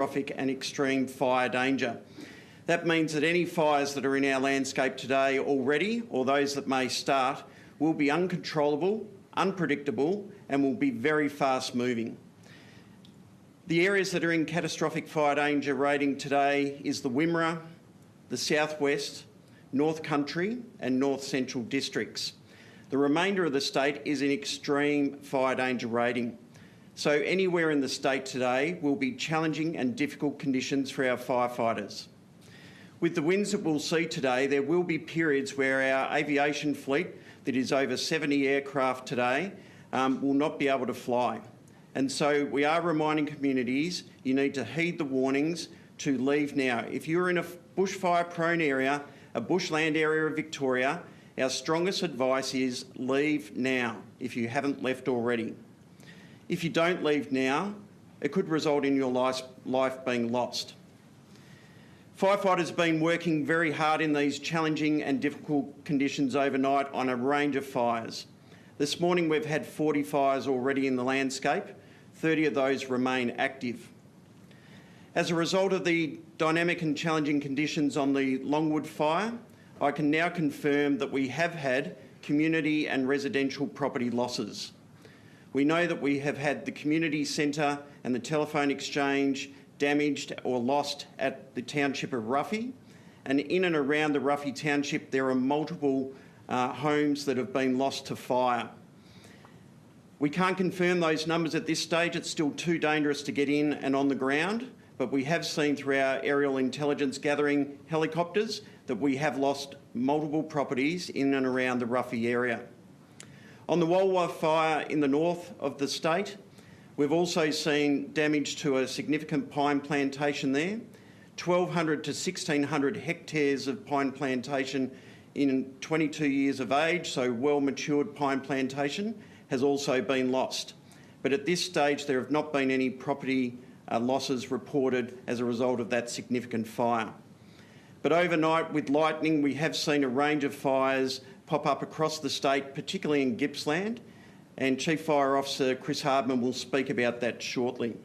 catastrophic and extreme fire danger. That means that any fires that are in our landscape today already, or those that may start, will be uncontrollable, unpredictable, and will be very fast moving. The areas that are in catastrophic fire danger rating today is the Wimmera, the Southwest, North Country and North Central districts. The remainder of the state is in extreme fire danger rating. So anywhere in the state today will be challenging and difficult conditions for our firefighters. With the winds that we'll see today, there will be periods where our aviation fleet, that is over 70 aircraft today, will not be able to fly. And so we are reminding communities you need to heed the warnings to leave now. If you're in a bushfire-prone area, a bushland area of Victoria, our strongest advice is leave now if you haven't left already. If you don't leave now, it could result in your life being lost. Firefighters have been working very hard in these challenging and difficult conditions overnight on a range of fires. This morning we've had 40 fires already in the landscape, 30 of those remain active. As a result of the dynamic and challenging conditions on the Longwood fire, I can now confirm that we have had community and residential property losses. We know that we have had the community centre and the telephone exchange damaged or lost at the township of Ruffy, and in and around the Ruffy township there are multiple homes that have been lost to fire. We can't confirm those numbers at this stage. It's still too dangerous to get in and on the ground, but we have seen through our aerial intelligence gathering helicopters that we have lost multiple properties in and around the Ruffy area. On the Walwa fire in the north of the state, we've also seen damage to a significant pine plantation there. 1,200 to 1,600 hectares of pine plantation in 22 years of age, so well-matured pine plantation, has also been lost. But at this stage, there have not been any property losses reported as a result of that significant fire. But overnight, with lightning, we have seen a range of fires pop up across the state, particularly in Gippsland, and Chief Fire Officer Chris Hardman will speak about that shortly.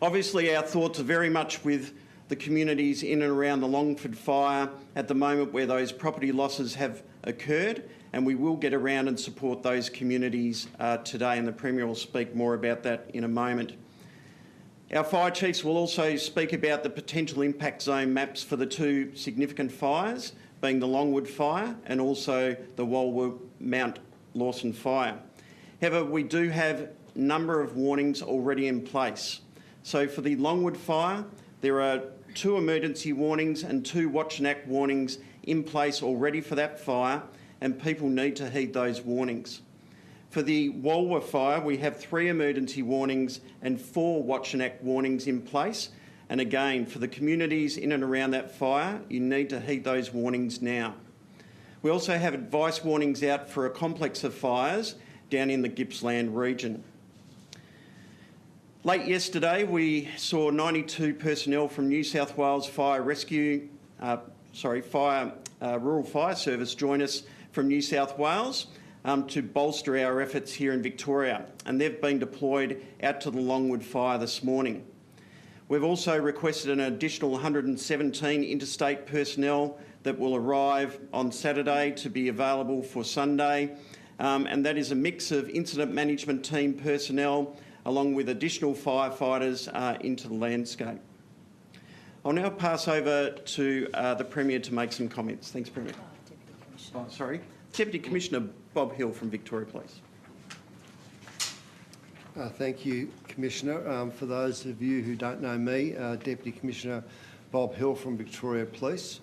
Obviously, our thoughts are very much with the communities in and around the Longford fire at the moment where those property losses have occurred, and we will get around and support those communities today, and the Premier will speak more about that in a moment. Our fire chiefs will also speak about the potential impact zone maps for the two significant fires, being the Longwood fire and also the Walwa Mount Lawson fire. However, we do have a number of warnings already in place. So for the Longwood fire, there are 2 emergency warnings and 2 watch and act warnings in place already for that fire, and people need to heed those warnings. For the Walwa fire, we have 3 emergency warnings and 4 watch and act warnings in place. And again, for the communities in and around that fire, you need to heed those warnings now. We also have advice warnings out for a complex of fires down in the Gippsland region. Late yesterday, we saw 92 personnel from New South Wales Rural Fire Service join us from New South Wales to bolster our efforts here in Victoria, and they've been deployed out to the Longwood fire this morning. We've also requested an additional 117 interstate personnel that will arrive on Saturday to be available for Sunday, and that is a mix of incident management team personnel along with additional firefighters into the landscape. I'll now pass over to the Premier to make some comments. Thanks, Premier. Deputy Commissioner Bob Hill from Victoria, please. Thank you, Commissioner. For those of you who don't know me, Deputy Commissioner Bob Hill from Victoria Police.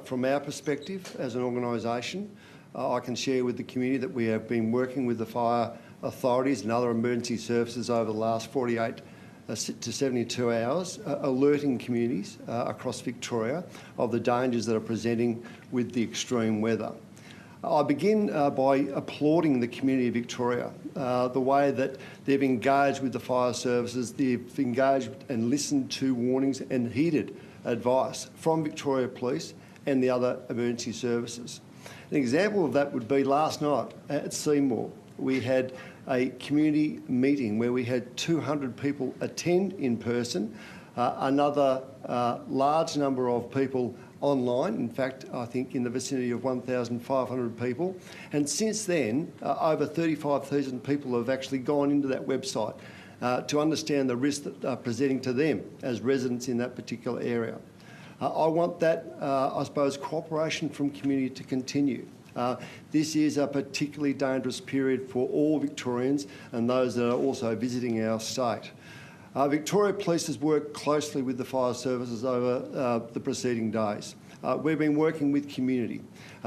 From our perspective as an organisation, I can share with the community that we have been working with the fire authorities and other emergency services over the last 48 to 72 hours, alerting communities across Victoria of the dangers that are presenting with the extreme weather. I begin by applauding the community of Victoria, the way that they've engaged with the fire services, they've engaged and listened to warnings and heeded advice from Victoria Police and the other emergency services. An example of that would be last night at Seymour. We had a community meeting where we had 200 people attend in person, another large number of people online. In fact, I think in the vicinity of 1,500 people. And since then, over 35,000 people have actually gone into that website to understand the risks that are presenting to them as residents in that particular area. I want that, I suppose, cooperation from community to continue. This is a particularly dangerous period for all Victorians and those that are also visiting our state. Victoria Police has worked closely with the fire services over the preceding days. We've been working with community.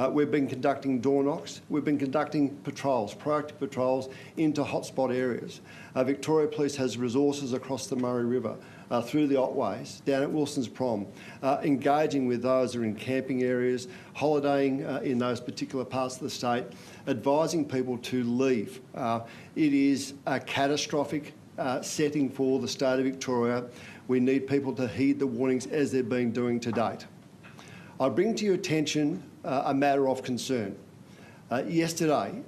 We've been conducting door knocks. We've been conducting patrols, proactive patrols into hotspot areas. Victoria Police has resources across the Murray River, through the Otways, down at Wilson's Prom, engaging with those who are in camping areas, holidaying in those particular parts of the state, advising people to leave. It is a catastrophic setting for the state of Victoria. We need people to heed the warnings as they've been doing to date. I bring to your attention a matter of concern. Yesterday,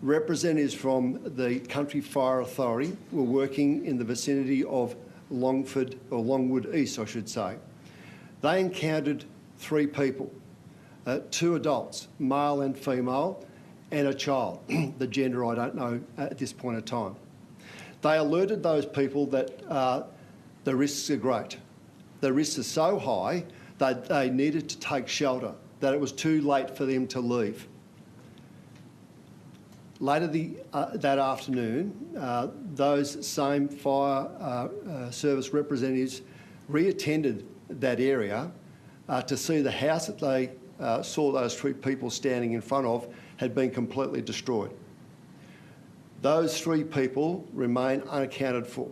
representatives from the Country Fire Authority were working in the vicinity of Longwood East, I should say. They encountered 3 people, 2 adults, male and female, and a child. The gender I don't know at this point in time. They alerted those people that the risks are great. The risks are so high that they needed to take shelter, that it was too late for them to leave. Later that afternoon, those same fire service representatives re-attended that area to see the house that they saw those 3 people standing in front of had been completely destroyed. Those 3 people remain unaccounted for.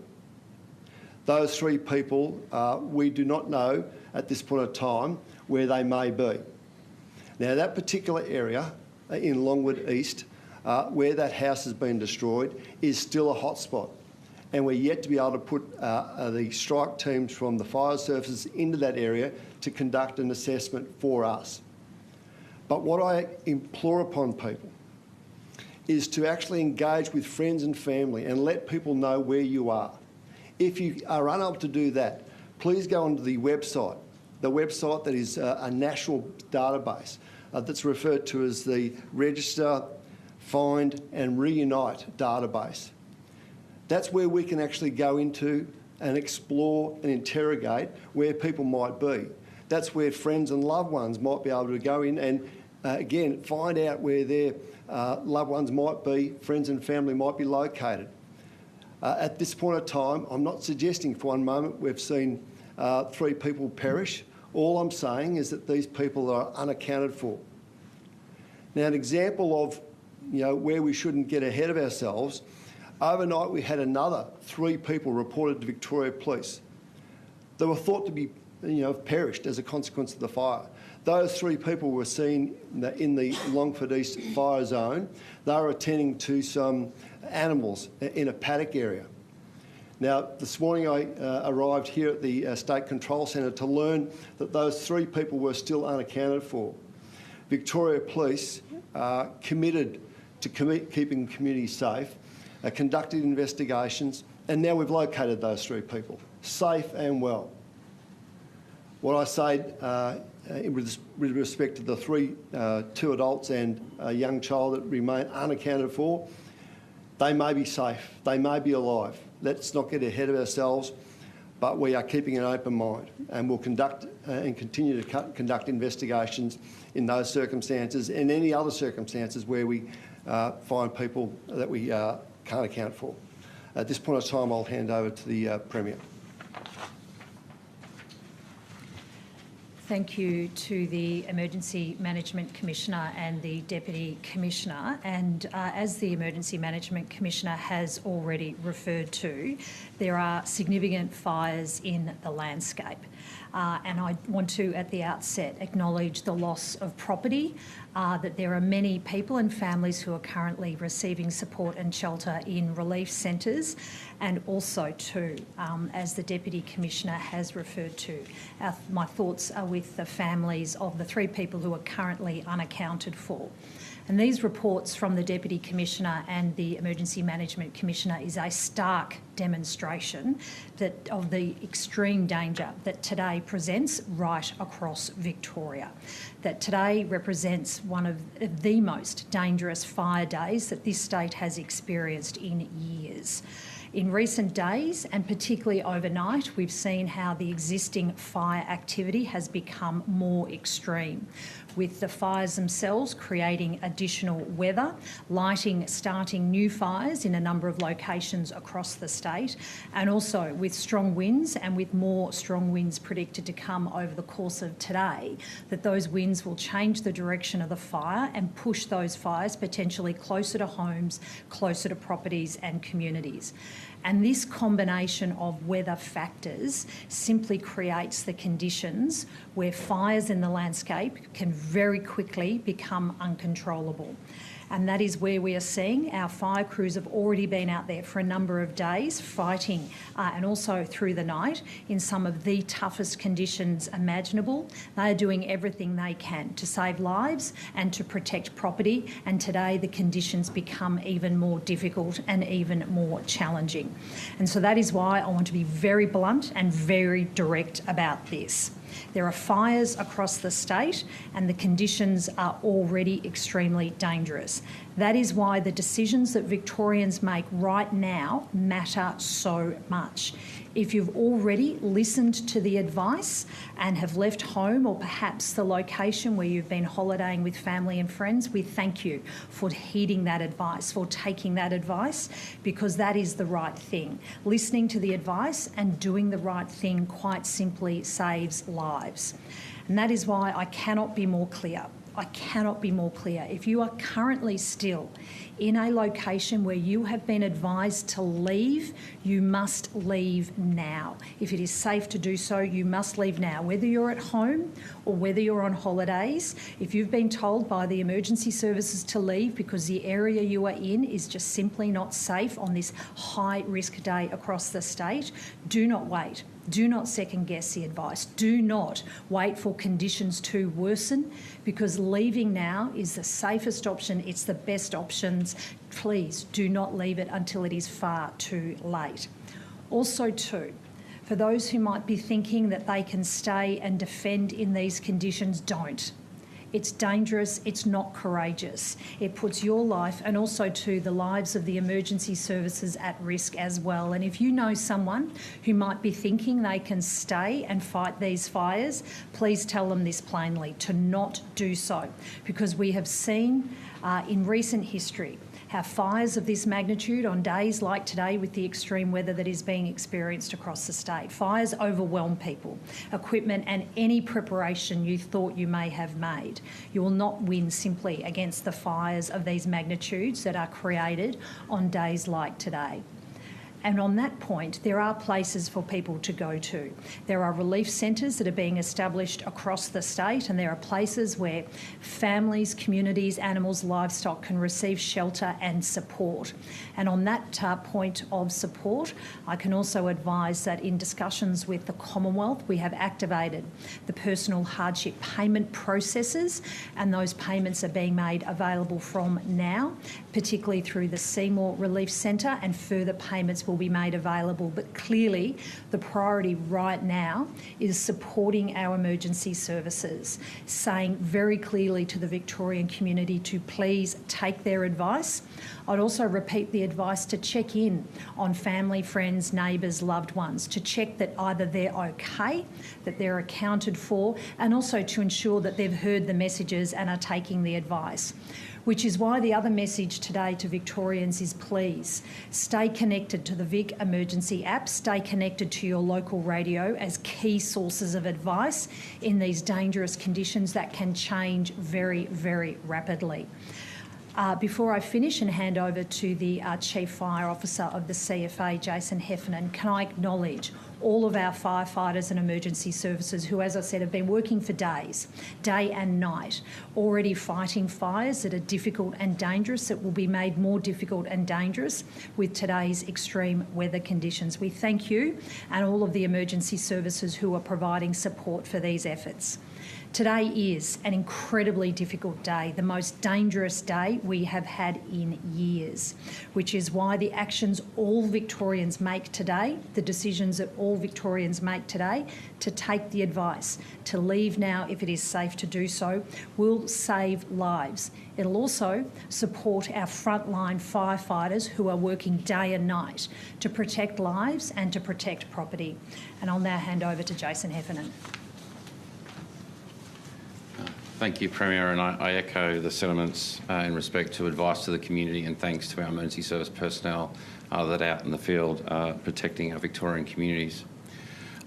Those 3 people, we do not know at this point of time where they may be. Now, that particular area in Longwood East, where that house has been destroyed, is still a hotspot. And we're yet to be able to put the strike teams from the fire services into that area to conduct an assessment for us. But what I implore upon people is to actually engage with friends and family and let people know where you are. If you are unable to do that, please go onto the website that is a national database that's referred to as the Register, Find and Reunite database. That's where we can actually go into and explore and interrogate where people might be. That's where friends and loved ones might be able to go in and, again, find out where their loved ones might be, friends and family might be located. At this point of time, I'm not suggesting for one moment we've seen 3 people perish. All I'm saying is that these people are unaccounted for. Now, an example of where we shouldn't get ahead of ourselves, overnight we had another 3 people reported to Victoria Police. They were thought to be perished as a consequence of the fire. Those 3 people were seen in the Longford East fire zone. They were attending to some animals in a paddock area. Now, this morning I arrived here at the State Control Centre to learn that those 3 people were still unaccounted for. Victoria Police committed to keeping communities safe, conducted investigations, and now we've located those 3 people, safe and well. What I say with respect to the 2 adults and a young child that remain unaccounted for, they may be safe, they may be alive. Let's not get ahead of ourselves, but we are keeping an open mind and we'll conduct and continue to conduct investigations in those circumstances and any other circumstances where we find people that we can't account for. At this point of time, I'll hand over to the Premier. Thank you to the Emergency Management Commissioner and the Deputy Commissioner. And as the Emergency Management Commissioner has already referred to, there are significant fires in the landscape. And I want to, at the outset, acknowledge the loss of property, that there are many people and families who are currently receiving support and shelter in relief centres, and also too, as the Deputy Commissioner has referred to, my thoughts are with the families of the 3 people who are currently unaccounted for. And these reports from the Deputy Commissioner and the Emergency Management Commissioner is a stark demonstration of the extreme danger that today presents right across Victoria. That today represents one of the most dangerous fire days that this state has experienced in years. In recent days, and particularly overnight, we've seen how the existing fire activity has become more extreme, with the fires themselves creating additional weather, starting new fires in a number of locations across the state, and also with strong winds and with more strong winds predicted to come over the course of today, that those winds will change the direction of the fire and push those fires potentially closer to homes, closer to properties and communities. And this combination of weather factors simply creates the conditions where fires in the landscape can very quickly become uncontrollable. And that is where we are seeing our fire crews have already been out there for a number of days fighting and also through the night in some of the toughest conditions imaginable. They are doing everything they can to save lives and to protect property, and today the conditions become even more difficult and even more challenging. And so that is why I want to be very blunt and very direct about this. There are fires across the state and the conditions are already extremely dangerous. That is why the decisions that Victorians make right now matter so much. If you've already listened to the advice and have left home or perhaps the location where you've been holidaying with family and friends, we thank you for heeding that advice, for taking that advice, because that is the right thing. Listening to the advice and doing the right thing quite simply saves lives. And that is why I cannot be more clear. I cannot be more clear. If you are currently still in a location where you have been advised to leave, you must leave now. If it is safe to do so, you must leave now. Whether you're at home or whether you're on holidays, if you've been told by the emergency services to leave because the area you are in is just simply not safe on this high-risk day across the state, do not wait. Do not second guess the advice. Do not wait for conditions to worsen, because leaving now is the safest option. It's the best options. Please do not leave it until it is far too late. Also too, for those who might be thinking that they can stay and defend in these conditions, don't. It's dangerous, it's not courageous. It puts your life and also to the lives of the emergency services at risk as well. And if you know someone who might be thinking they can stay and fight these fires, please tell them this plainly, to not do so. Because we have seen in recent history how fires of this magnitude on days like today with the extreme weather that is being experienced across the state, fires overwhelm people, equipment and any preparation you thought you may have made. You will not win simply against the fires of these magnitudes that are created on days like today. And on that point, there are places for people to go to. There are relief centres that are being established across the state, and there are places where families, communities, animals, livestock can receive shelter and support. And on that point of support, I can also advise that in discussions with the Commonwealth, we have activated the personal hardship payment processes, and those payments are being made available from now, particularly through the Seymour Relief Centre, and further payments will be made available. But clearly, the priority right now is supporting our emergency services, saying very clearly to the Victorian community to please take their advice. I'd also repeat the advice to check in on family, friends, neighbours, loved ones, to check that either they're okay, that they're accounted for, and also to ensure that they've heard the messages and are taking the advice. Which is why the other message today to Victorians is please stay connected to the Vic Emergency app, stay connected to your local radio as key sources of advice in these dangerous conditions that can change very, very rapidly. Before I finish and hand over to the Chief Fire Officer of the CFA, Jason Heffernan, can I acknowledge all of our firefighters and emergency services who, as I said, have been working for days, day and night, already fighting fires that are difficult and dangerous, that will be made more difficult and dangerous with today's extreme weather conditions. We thank you and all of the emergency services who are providing support for these efforts. Today is an incredibly difficult day, the most dangerous day we have had in years, which is why the actions all Victorians make today, the decisions that all Victorians make today, to take the advice, to leave now if it is safe to do so, will save lives. It'll also support our frontline firefighters who are working day and night to protect lives and to protect property. And I'll now hand over to Jason Heffernan. Thank you, Premier, and I echo the sentiments in respect to advice to the community and thanks to our emergency service personnel that are out in the field protecting our Victorian communities.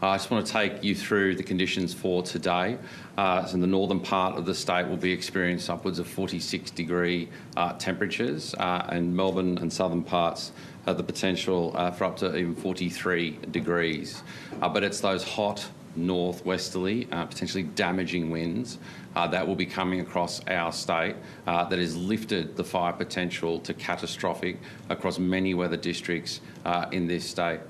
I just want to take you through the conditions for today. So in the northern part of the state will be experiencing upwards of 46-degree temperatures, and Melbourne and southern parts have the potential for up to even 43 degrees. But it's those hot northwesterly, potentially damaging winds that will be coming across our state that has lifted the fire potential to catastrophic across many weather districts in this state.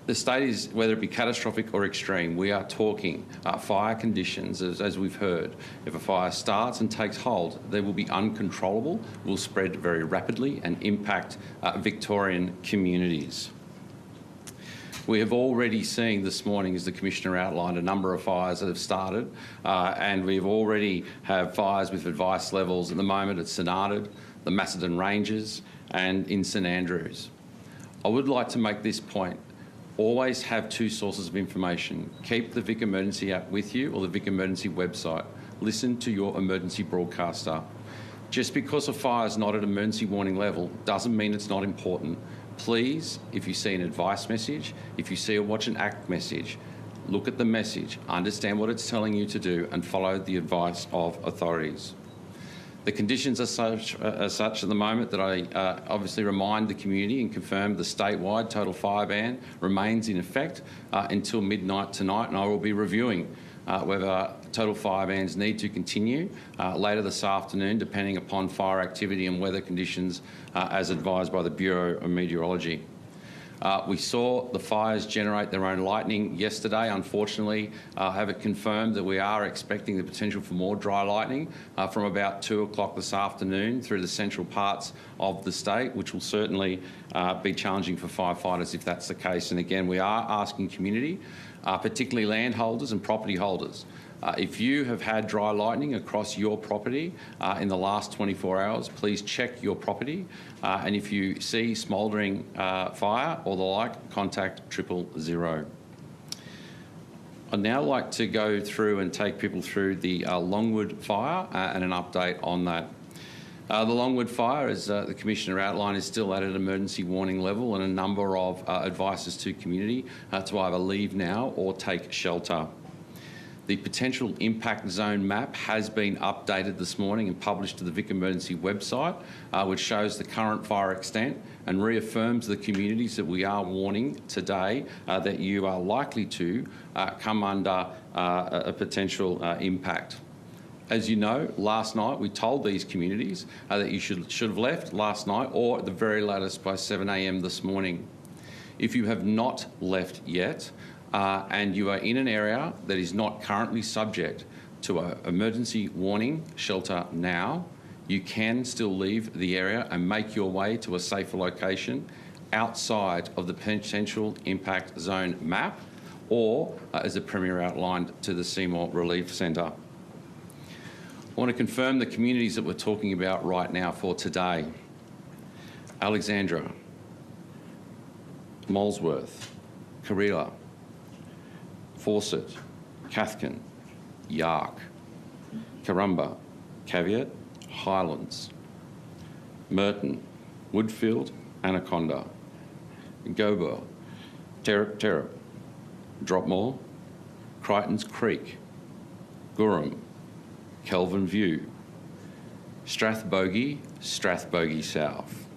The state is, whether it be catastrophic or extreme, we are talking fire conditions, as we've heard. If a fire starts and takes hold, they will be uncontrollable, will spread very rapidly and impact Victorian communities. We have already seen this morning, as the Commissioner outlined, a number of fires that have started, and we've already have fires with advice levels at the moment at St Arnaud, the Macedon Ranges and in St Andrews. I would like to make this point. Always have two sources of information. Keep the Vic Emergency app with you or the Vic Emergency website. Listen to your emergency broadcaster. Just because a fire is not at emergency warning level doesn't mean it's not important. Please, if you see an advice message, if you see a watch and act message, look at the message, understand what it's telling you to do and follow the advice of authorities. The conditions are such at the moment that I obviously remind the community and confirm the statewide total fire ban remains in effect until midnight tonight, and I will be reviewing whether total fire bans need to continue later this afternoon, depending upon fire activity and weather conditions as advised by the Bureau of Meteorology. We saw the fires generate their own lightning yesterday. Unfortunately, have it confirmed that we are expecting the potential for more dry lightning from about 2 o'clock this afternoon through the central parts of the state, which will certainly be challenging for firefighters if that's the case. And again, we are asking community, particularly landholders and property holders, if you have had dry lightning across your property in the last 24 hours, please check your property. And if you see smouldering fire or the like, contact 000. I'd now like to go through and take people through the Longwood fire and an update on that. The Longwood fire, as the Commissioner outlined, is still at an emergency warning level and a number of advices to community to either leave now or take shelter. The potential impact zone map has been updated this morning and published to the Vic Emergency website, which shows the current fire extent and reaffirms the communities that we are warning today that you are likely to come under a potential impact. As you know, last night we told these communities that you should have left last night or at the very latest by 7 a.m. this morning. If you have not left yet, and you are in an area that is not currently subject to an emergency warning shelter now, you can still leave the area and make your way to a safer location outside of the potential impact zone map or, as the Premier outlined, to the Seymour Relief Centre. I want to confirm the communities that we're talking about right now for today. Alexandra, Molesworth, Carrilla, Fawcett, Cathkin, Yark, Karumba, Caveat, Highlands, Merton, Woodfield, Anaconda, Gobo, Terrap, Dropmore, Crichton's Creek, Gurrum, Kelvin View, Strathbogie, Strathbogie South,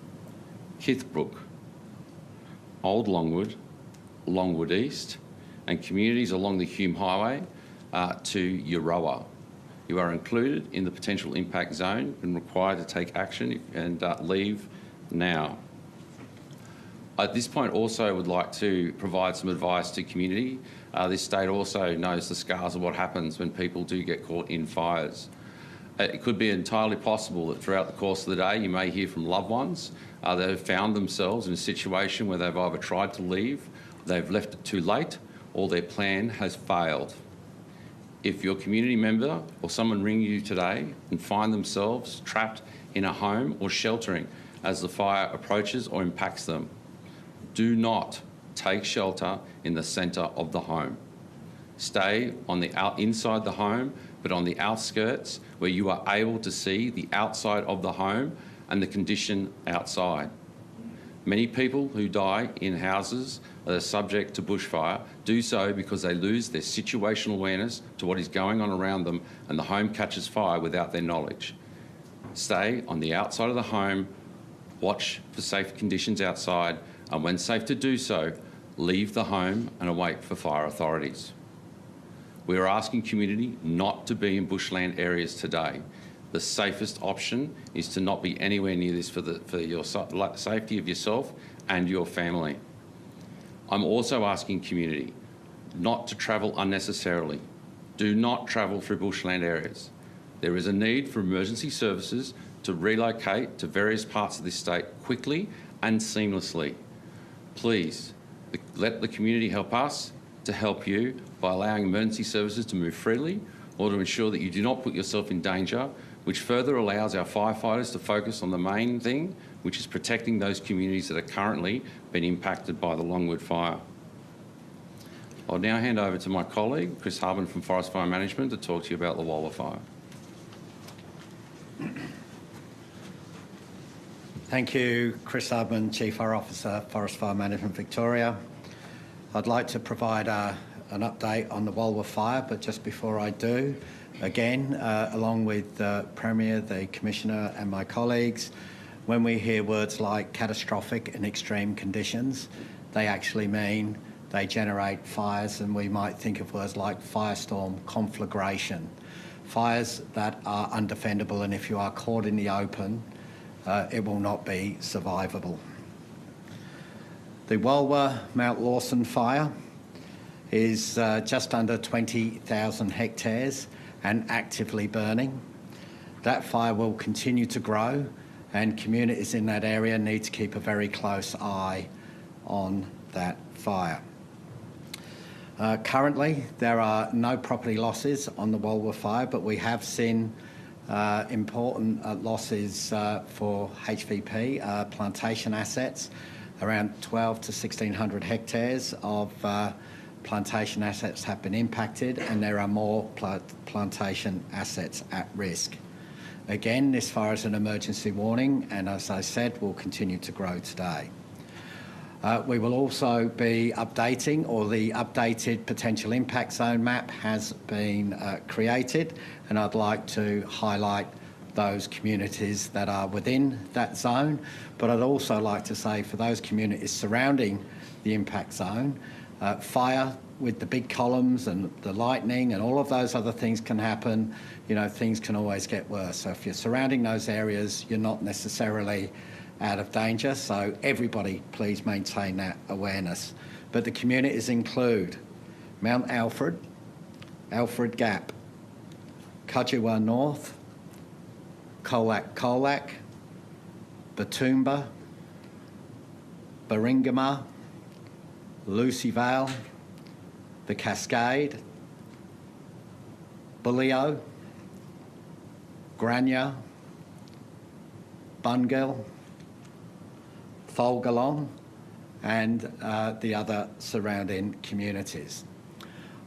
Kithbrook, Old Longwood, Longwood East, and communities along the Hume Highway to Euroa. You are included in the potential impact zone and required to take action and leave now. At this point, also would like to provide some advice to community. This state also knows the scars of what happens when people do get caught in fires. It could be entirely possible that throughout the course of the day you may hear from loved ones that have found themselves in a situation where they've either tried to leave, they've left it too late, or their plan has failed. If your community member or someone ring you today and find themselves trapped in a home or sheltering as the fire approaches or impacts them, do not take shelter in the centre of the home. Stay on the inside the home, but on the outskirts where you are able to see the outside of the home and the condition outside. Many people who die in houses that are subject to bushfire do so because they lose their situational awareness to what is going on around them and the home catches fire without their knowledge. Stay on the outside of the home, watch for safe conditions outside, and when safe to do so, leave the home and await for fire authorities. We are asking community not to be in bushland areas today. The safest option is to not be anywhere near this for your safety of yourself and your family. I'm also asking community not to travel unnecessarily. Do not travel through bushland areas. There is a need for emergency services to relocate to various parts of this state quickly and seamlessly. Please, let the community help us to help you by allowing emergency services to move freely or to ensure that you do not put yourself in danger, which further allows our firefighters to focus on the main thing, which is protecting those communities that are currently being impacted by the Longwood fire. I'll now hand over to my colleague, Chris Harbin from Forest Fire Management, to talk to you about the Walwa fire. Thank you, Chris Harbin, Chief Fire Officer, Forest Fire Management Victoria. I'd like to provide an update on the Walwa fire, but just before I do, again, along with the Premier, the Commissioner and my colleagues, when we hear words like catastrophic and extreme conditions, they actually mean they generate fires, and we might think of words like firestorm, conflagration, fires that are undefendable, and if you are caught in the open, it will not be survivable. The Walwa Mount Lawson fire is just under 20,000 hectares and actively burning. That fire will continue to grow, and communities in that area need to keep a very close eye on that fire. Currently, there are no property losses on the Walwa fire, but we have seen important losses for HVP, plantation assets. Around 1,200 to 1,600 hectares of plantation assets have been impacted, and there are more plantation assets at risk. Again, this fire is an emergency warning, and as I said, will continue to grow today. We will also be updating, or the updated potential impact zone map has been created, and I'd like to highlight those communities that are within that zone. But I'd also like to say for those communities surrounding the impact zone, fire with the big columns and the lightning and all of those other things can happen. You know, things can always get worse. So if you're surrounding those areas, you're not necessarily out of danger. So everybody, please maintain that awareness. But the communities include Mount Alfred, Alfred Gap, Cudgewa North, Colac, Batoomba, Baringama, Lucy Vale, the Cascade, Bulleo, Grania, Bungill, Folgalong, and the other surrounding communities.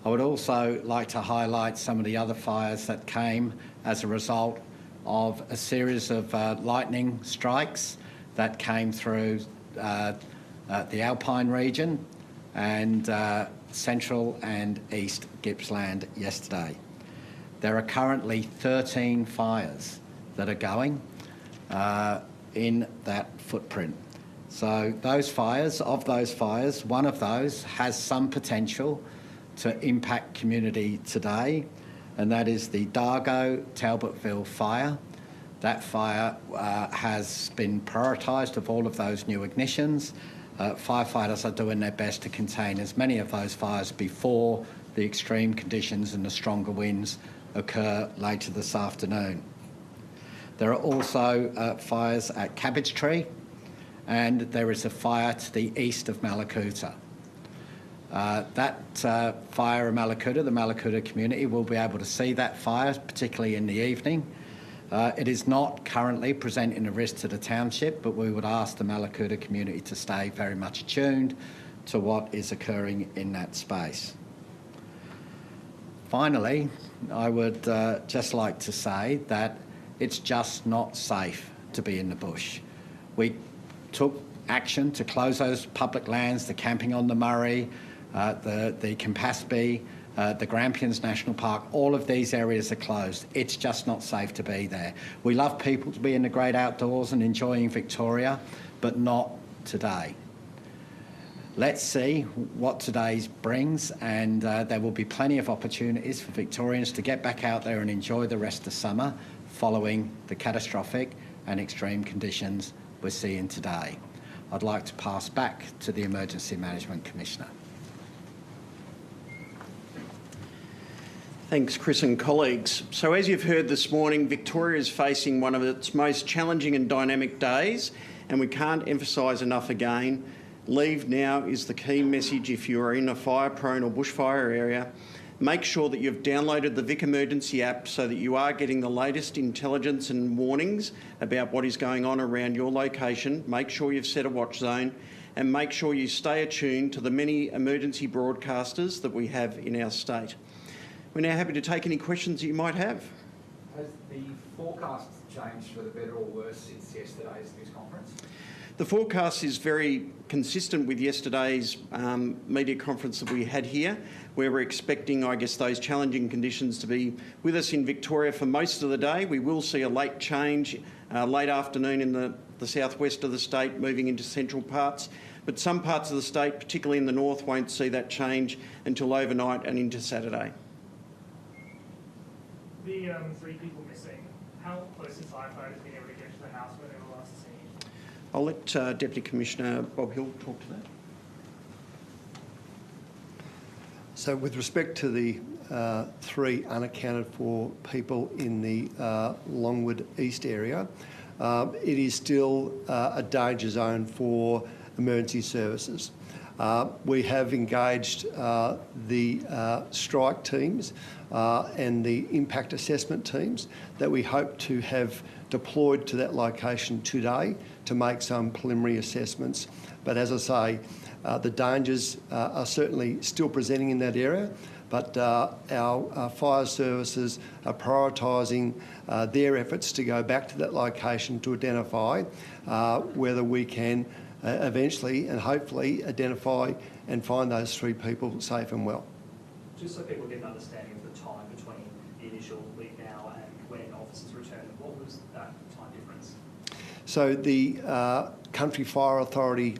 I would also like to highlight some of the other fires that came as a result of a series of lightning strikes that came through the Alpine region and central and east Gippsland yesterday. There are currently 13 fires that are going in that footprint. So those fires, one of those has some potential to impact community today, and that is the Dargo Talbotville fire. That fire has been prioritised of all of those new ignitions. firefighters are doing their best to contain as many of those fires before the extreme conditions and the stronger winds occur later this afternoon. There are also fires at Cabbage Tree, and there is a fire to the east of Mallacoota. That fire in Mallacoota, the Mallacoota community will be able to see that fire, particularly in the evening. It is not currently presenting a risk to the township, but we would ask the Mallacoota community to stay very much attuned to what is occurring in that space. Finally, I would just like to say that it's just not safe to be in the bush. We took action to close those public lands, the camping on the Murray, the Campaspe, the Grampians National Park. All of these areas are closed. It's just not safe to be there. We love people to be in the great outdoors and enjoying Victoria, but not today. Let's see what today brings, and there will be plenty of opportunities for Victorians to get back out there and enjoy the rest of summer following the catastrophic and extreme conditions we're seeing today. I'd like to pass back to the Emergency Management Commissioner. Thanks, Chris and colleagues. So as you've heard this morning, Victoria is facing one of its most challenging and dynamic days, and we can't emphasise enough again, leave now is the key message if you are in a fire-prone or bushfire area. Make sure that you've downloaded the Vic Emergency app so that you are getting the latest intelligence and warnings about what is going on around your location. Make sure you've set a watch zone, and make sure you stay attuned to the many emergency broadcasters that we have in our state. We're now happy to take any questions that you might have. Has the forecast changed for the better or worse since yesterday's news conference? The forecast is very consistent with yesterday's media conference that we had here, where we're expecting, I guess, those challenging conditions to be with us in Victoria for most of the day. We will see a late change, late afternoon in the southwest of the state, moving into central parts. But some parts of the state, particularly in the north, won't see that change until overnight and into Saturday. The 3 people missing, how close has firefighters been able to get to the house where they were last seen? I'll let Deputy Commissioner Bob Hill talk to that. So with respect to the 3 unaccounted for people in the Longwood East area, it is still a danger zone for emergency services. We have engaged the strike teams and the impact assessment teams that we hope to have deployed to that location today to make some preliminary assessments. But as I say, the dangers are certainly still presenting in that area, but our fire services are prioritising their efforts to go back to that location to identify whether we can eventually and hopefully identify and find those 3 people safe and well. Just so people get an understanding of the time between the initial leave now and when officers returned, what was that time difference? So the Country Fire Authority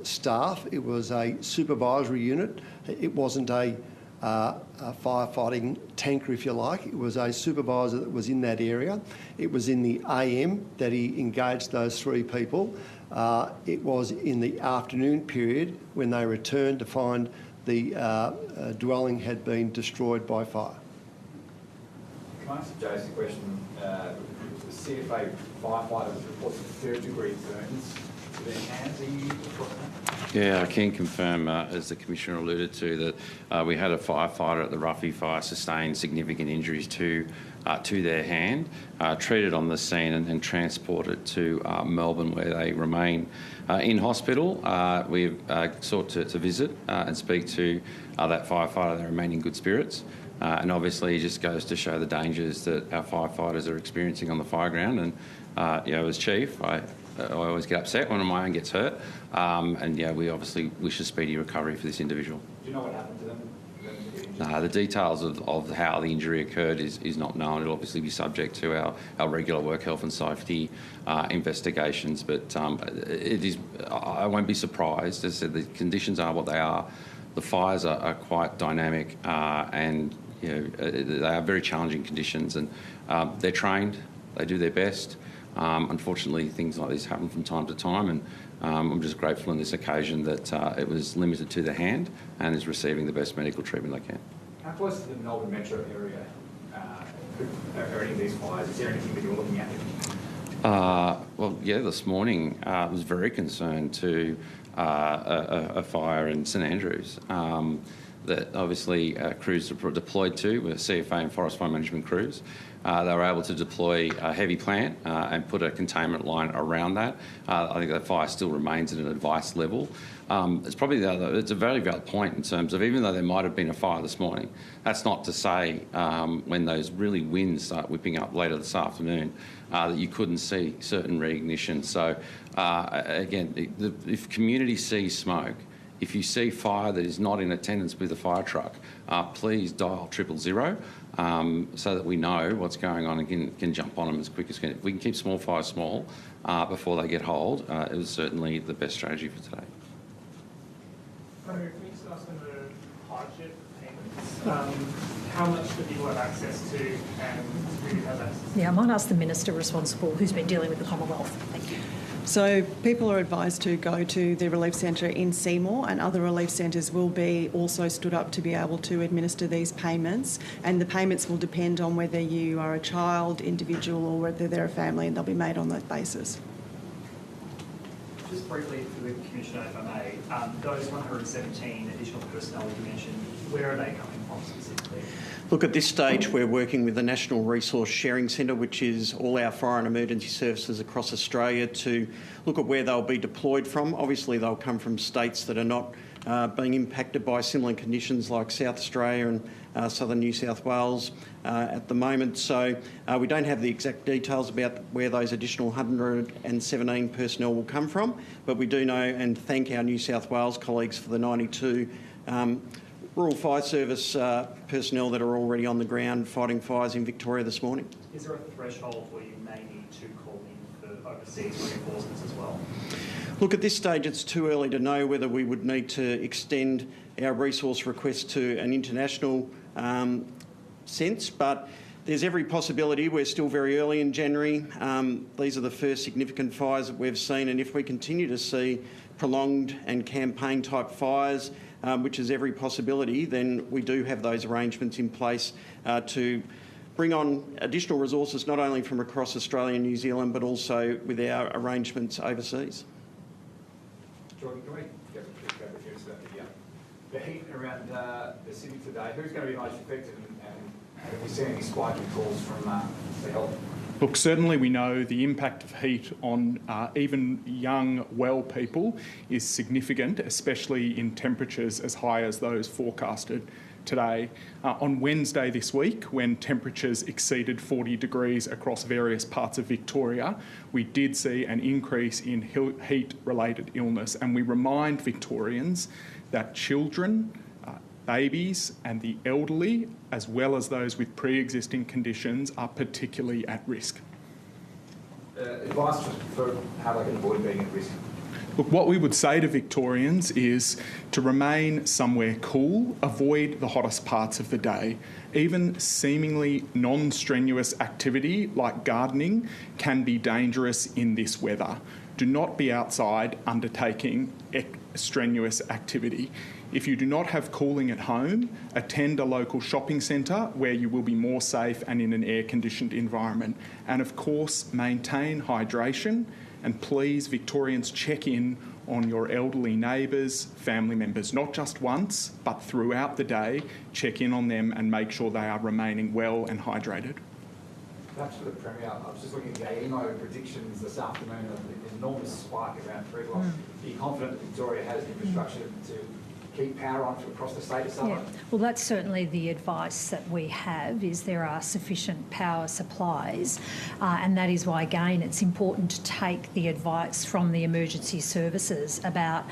staff, it was a supervisory unit. It wasn't a firefighting tanker, if you like. It was a supervisor that was in that area. It was in the AM that he engaged those 3 people. It was in the afternoon period when they returned to find the dwelling had been destroyed by fire. Can I ask Jason a question? The CFA firefighters reported 3rd-degree burns to their hands. Are you reporting that? Yeah, I can confirm, as the Commissioner alluded to, that we had a firefighter at the Ruffy Fire sustain significant injuries to their hand, treated on the scene and transported to Melbourne, where they remain in hospital. We've sought to visit and speak to that firefighter. They remain in good spirits. And obviously it just goes to show the dangers that our firefighters are experiencing on the fire ground. And, as Chief, I always get upset when my own gets hurt. We obviously wish a speedy recovery for this individual. Do you know what happened to them? The details of how the injury occurred is not known. It'll obviously be subject to our regular work health and safety investigations. But I won't be surprised. As I said, the conditions are what they are. The fires are quite dynamic and they are very challenging conditions, and they're trained. They do their best. Unfortunately, things like this happen from time to time, I'm just grateful on this occasion that it was limited to the hand and is receiving the best medical treatment they can. How close to the Melbourne metro area are any of these fires? Is there anything that you're looking at? Well, yeah, this morning I was very concerned to a fire in St Andrews that obviously crews were deployed to, were CFA and forest fire management crews. They were able to deploy a heavy plant and put a containment line around that. I think that fire still remains at an advice level. It's probably it's a very valid point in terms of, even though there might have been a fire this morning, that's not to say when those really winds start whipping up later this afternoon that you couldn't see certain reignition. So again, if community sees smoke, if you see fire that is not in attendance with a fire truck, please dial 000 so that we know what's going on and can jump on them as quick as we can. If we can keep small fires small before they get hold, it was certainly the best strategy for today. Can you just ask on the hardship payments? How much do people have access to and who has access to? Yeah, I might ask the Minister responsible who's been dealing with the Commonwealth. Thank you. So people are advised to go to the relief centre in Seymour, and other relief centres will be also stood up to be able to administer these payments, and the payments will depend on whether you are a child, individual, or whether they're a family, and they'll be made on that basis. Just briefly for the Commissioner, if I may, those 117 additional personnel you mentioned, where are they coming from specifically? Look, at this stage, we're working with the National Resource Sharing Centre, which is all our fire and emergency services across Australia, to look at where they'll be deployed from. Obviously, they'll come from states that are not being impacted by similar conditions like South Australia and southern New South Wales at the moment. So we don't have the exact details about where those additional 117 personnel will come from, but we do know and thank our New South Wales colleagues for the 92 Rural Fire Service personnel that are already on the ground fighting fires in Victoria this morning. Is there a threshold where you may need to call in for overseas reinforcements as well? Look, at this stage it's too early to know whether we would need to extend our resource request to an international sense, but there's every possibility. We're still very early in January. These are the first significant fires that we've seen, and if we continue to see prolonged and campaign type fires, which is every possibility, then we do have those arrangements in place to bring on additional resources, not only from across Australia and New Zealand, but also with our arrangements overseas. Jordan, can we go the heat around the city today? Who's going to be most affected, and have we seen any spike in calls from the health? Look, certainly we know the impact of heat on even young, well people is significant, especially in temperatures as high as those forecasted today. On Wednesday this week, when temperatures exceeded 40 degrees across various parts of Victoria, we did see an increase in heat-related illness, and we remind Victorians that children, babies and the elderly, as well as those with pre-existing conditions, are particularly at risk. Advice for how they can avoid being at risk? Look, what we would say to Victorians is to remain somewhere cool, avoid the hottest parts of the day. Even seemingly non-strenuous activity like gardening can be dangerous in this weather. Do not be outside undertaking strenuous activity. If you do not have cooling at home, attend a local shopping centre where you will be more safe and in an air-conditioned environment. And of course, maintain hydration, and please, Victorians, check in on your elderly neighbours, family members, not just once, but throughout the day. Check in on them and make sure they are remaining well and hydrated. Perhaps for the Premier, I was just looking at the AEMO predictions this afternoon of the enormous spike around 3 o'clock. Are you confident that Victoria has the infrastructure to keep power on across the state of summer? Yeah. Well, that's certainly the advice that we have, is there are sufficient power supplies, and that is why, again, it's important to take the advice from the emergency services about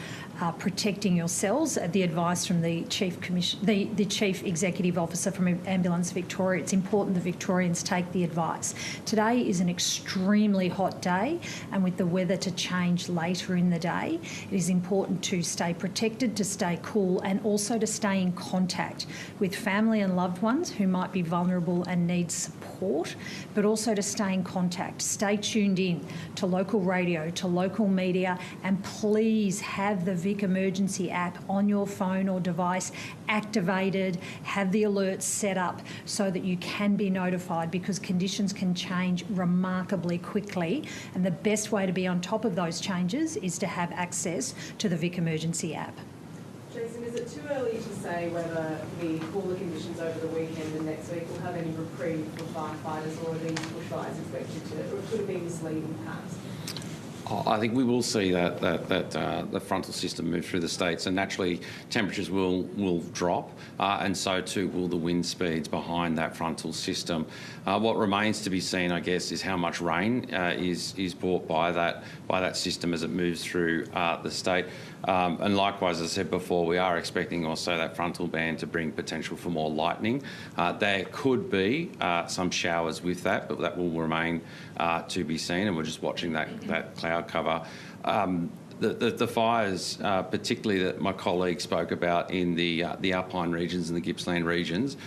protecting yourselves. The advice from the Chief Executive Officer from Ambulance Victoria, it's important that Victorians take the advice. Today is an extremely hot day, and with the weather to change later in the day, it is important to stay protected, to stay cool, and also to stay in contact with family and loved ones who might be vulnerable and need support support, but also to stay in contact. Stay tuned in to local radio, to local media, and please have the Vic Emergency app on your phone or device activated, have the alerts set up so that you can be notified, because conditions can change remarkably quickly, and the best way to be on top of those changes is to have access to the Vic Emergency app. Jason, is it too early to say whether the cooler conditions over the weekend and next week will have any reprieve for firefighters, or are these bushfires expected to, or could it be misleading perhaps? I think we will see that the frontal system move through the states, and naturally temperatures will drop, and so too will the wind speeds behind that frontal system. What remains to be seen, I guess, is how much rain is brought by that system as it moves through the state. And likewise, as I said before, we are expecting also that frontal band to bring potential for more lightning. There could be some showers with that, but that will remain to be seen, and we're just watching that cloud cover. The fires, particularly that my colleague spoke about in the Alpine regions and the Gippsland regions,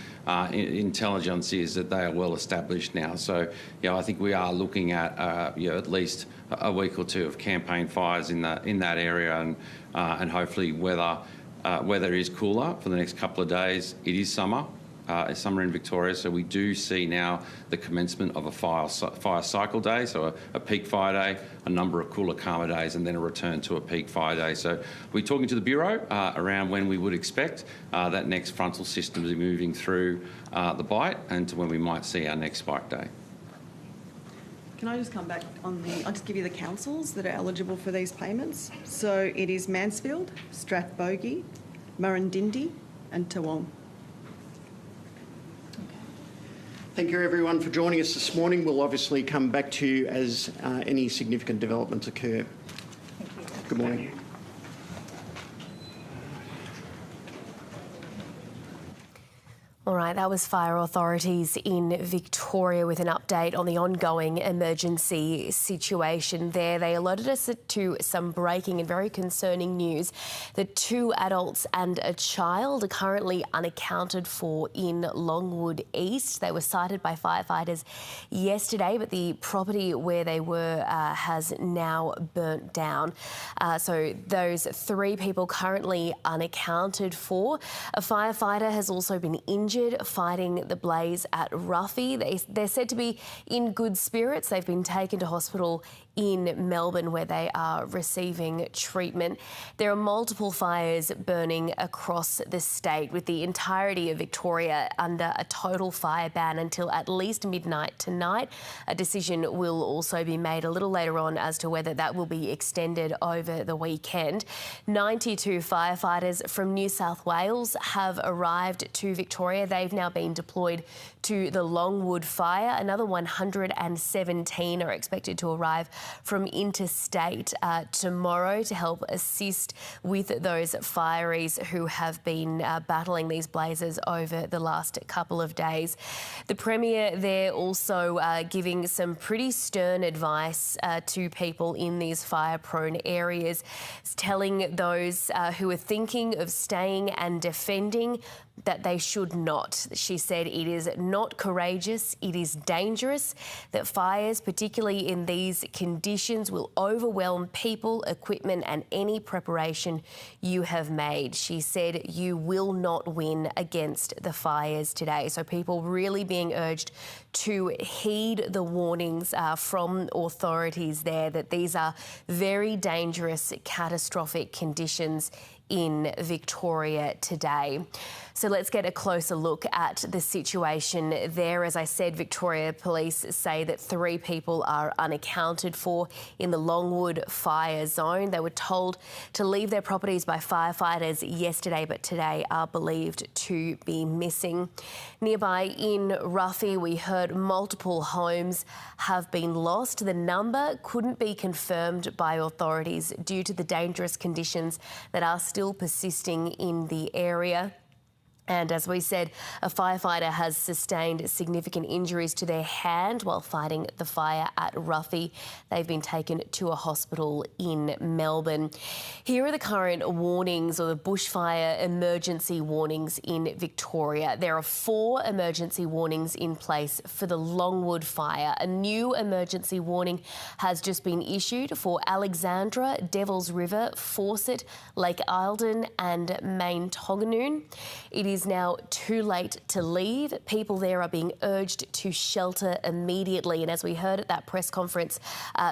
intelligence is that they are well established now. So, I think we are looking at at least a week or two of campaign fires in that area, and hopefully weather is cooler for the next couple of days. It is summer. It's summer in Victoria, so we do see now the commencement of a fire cycle day, so a peak fire day, a number of cooler, calmer days, and then a return to a peak fire day. So we're talking to the Bureau around when we would expect that next frontal system to be moving through the Bight, and to when we might see our next spike day. Can I just come back on I'll just give you the councils that are eligible for these payments. So it is Mansfield, Strathbogie, Murrindindi and Toowong. Thank you everyone for joining us this morning. We'll obviously come back to you as any significant developments occur. Thank you. Good morning. All right, that was fire authorities in Victoria with an update on the ongoing emergency situation there. They alerted us to some breaking and very concerning news that 2 adults and a child are currently unaccounted for in Longwood East. They were sighted by firefighters yesterday, but the property where they were has now burnt down. So those 3 people currently unaccounted for. A firefighter has also been injured fighting the blaze at Ruffy. They're said to be in good spirits. They've been taken to hospital in Melbourne where they are receiving treatment. There are multiple fires burning across the state, with the entirety of Victoria under a total fire ban until at least midnight tonight. A decision will also be made a little later on as to whether that will be extended over the weekend. 92 firefighters from New South Wales have arrived to Victoria. They've now been deployed to the Longwood fire. Another 117 are expected to arrive from interstate tomorrow to help assist with those fireys who have been battling these blazes over the last couple of days. The Premier there also giving some pretty stern advice to people in these fire-prone areas, telling those who are thinking of staying and defending that they should not. She said it is not courageous, it is dangerous, that fires, particularly in these conditions, will overwhelm people, equipment and any preparation you have made. She said you will not win against the fires today. So people really being urged to heed the warnings from authorities there that these are very dangerous, catastrophic conditions in Victoria today. So let's get a closer look at the situation there. As I said, Victoria Police say that 3 people are unaccounted for in the Longwood fire zone. They were told to leave their properties by firefighters yesterday, but today are believed to be missing. Nearby in Ruffy, we heard multiple homes have been lost. The number couldn't be confirmed by authorities due to the dangerous conditions that are still persisting in the area. And as we said, a firefighter has sustained significant injuries to their hand while fighting the fire at Ruffy. They've been taken to a hospital in Melbourne. Here are the current warnings, or the bushfire emergency warnings in Victoria. There are 4 emergency warnings in place for the Longwood fire. A new emergency warning has just been issued for Alexandra, Devils River, Fawcett, Lake Eildon and Main Toganoon. It is now too late to leave. People there are being urged to shelter immediately. And as we heard at that press conference,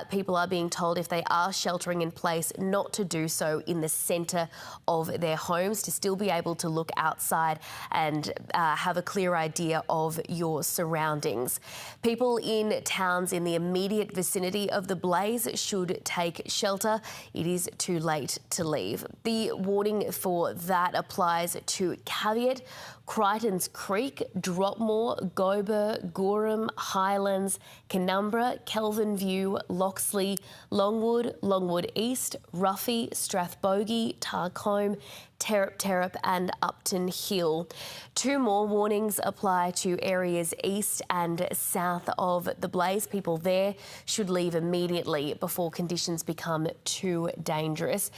people are being told if they are sheltering in place not to do so in the centre of their homes, to still be able to look outside and have a clear idea of your surroundings. People in towns in the immediate vicinity of the blaze should take shelter. It is too late to leave. The warning for that applies to Caveat, Crichton's Creek, Dropmore, Gober, Gorham, Highlands, Canberra, Kelvin View, Loxley, Longwood, Longwood East, Ruffy, Strathbogie, Tarcombe, Terrap and Upton Hill. 2 more warnings apply to areas east and south of the blaze. People there should leave immediately before conditions become too dangerous.